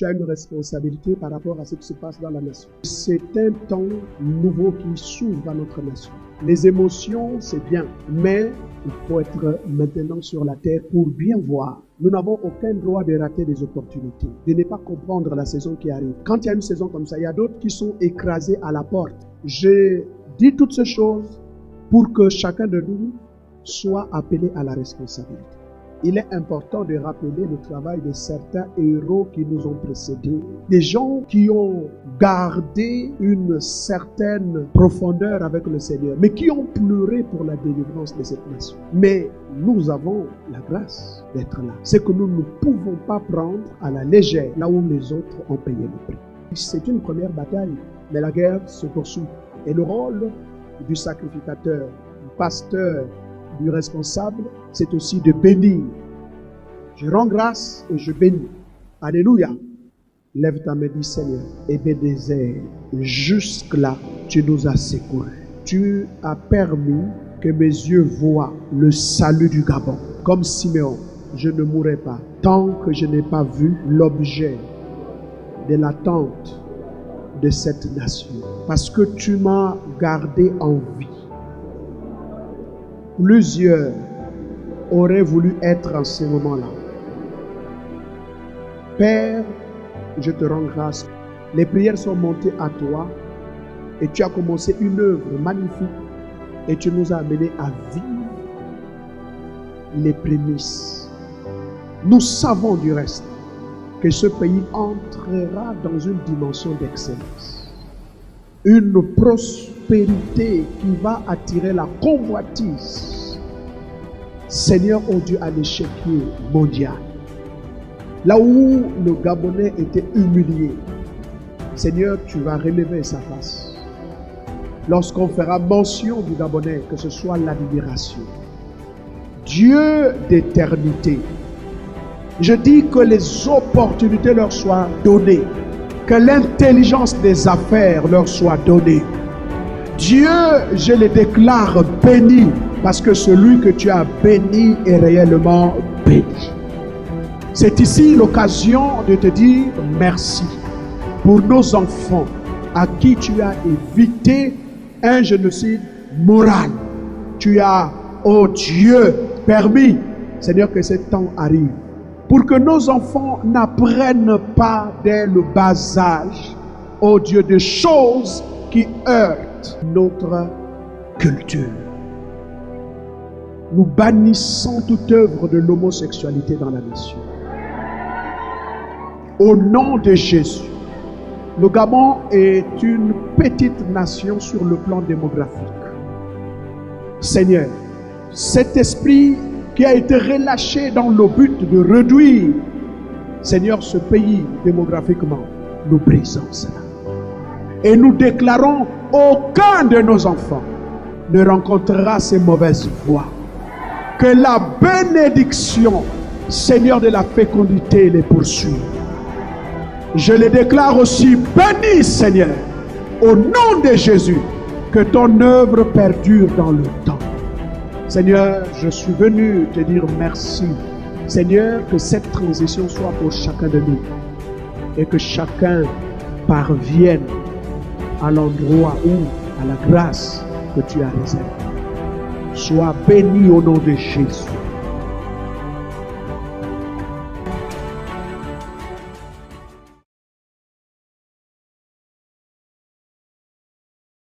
tu as une responsabilité par rapport à ce qui se passe dans la nation. C'est un temps nouveau qui s'ouvre à notre nation. Les émotions, c'est bien, mais il faut être maintenant sur la terre pour bien voir. Nous n'avons aucun droit de rater des opportunités, de ne pas comprendre la saison qui arrive. Quand il y a une saison comme ça, il y a d'autres qui sont écrasés à la porte. Je dis toutes ces choses pour que chacun de nous soit appelé à la responsabilité. Il est important de rappeler le travail de certains héros qui nous ont précédés, des gens qui ont gardé une certaine profondeur avec le Seigneur, mais qui ont pleuré pour la délivrance de cette nation. Mais nous avons la grâce d'être là. C'est que nous ne pouvons pas prendre à la légère là où les autres ont payé le prix. C'est une première bataille, mais la guerre se poursuit. Et le rôle du sacrificateur, du pasteur, du responsable, c'est aussi de bénir. Je rends grâce et je bénis. Alléluia. Lève ta main, dis Seigneur, Ebenezer, jusque-là, tu nous as secourus. Tu as permis que mes yeux voient le salut du Gabon. Comme Siméon, je ne mourrai pas tant que je n'ai pas vu l'objet de l'attente de cette nation. Parce que tu m'as gardé en vie. Plusieurs auraient voulu être en ce moment-là. Père, je te rends grâce. Les prières sont montées à toi et tu as commencé une œuvre magnifique et tu nous as amenés à vivre les prémices. Nous savons du reste que ce pays entrera dans une dimension d'excellence. Une prospérité qui va attirer la convoitise. Seigneur, oh Dieu, à l'échiquier mondial. Là où le Gabonais était humilié, Seigneur, tu vas relever sa face. Lorsqu'on fera mention du Gabonais, que ce soit l'admiration. Dieu d'éternité, je dis que les opportunités leur soient données. Que l'intelligence des affaires leur soit donnée. Dieu, je les déclare bénis, parce que celui que tu as béni est réellement béni. C'est ici l'occasion de te dire merci pour nos enfants à qui tu as évité un génocide moral. Tu as, oh Dieu, permis, Seigneur, que ce temps arrive. Pour que nos enfants n'apprennent pas dès le bas âge, oh Dieu, des choses qui heurtent notre culture. Nous bannissons toute œuvre de l'homosexualité dans la nation. Au nom de Jésus, le Gabon est une petite nation sur le plan démographique. Seigneur, cet esprit qui a été relâché dans le but de réduire, Seigneur, ce pays démographiquement, nous brisons cela. Et nous déclarons, aucun de nos enfants ne rencontrera ces mauvaises voies. Que la bénédiction, Seigneur, de la fécondité les poursuive. Je les déclare aussi bénis, Seigneur, au nom de Jésus, que ton œuvre perdure dans le temps. Seigneur, je suis venu te dire merci. Seigneur, que cette transition soit pour chacun de nous et que chacun parvienne à l'endroit où, à la grâce que tu as réservée. Sois béni au nom de Jésus.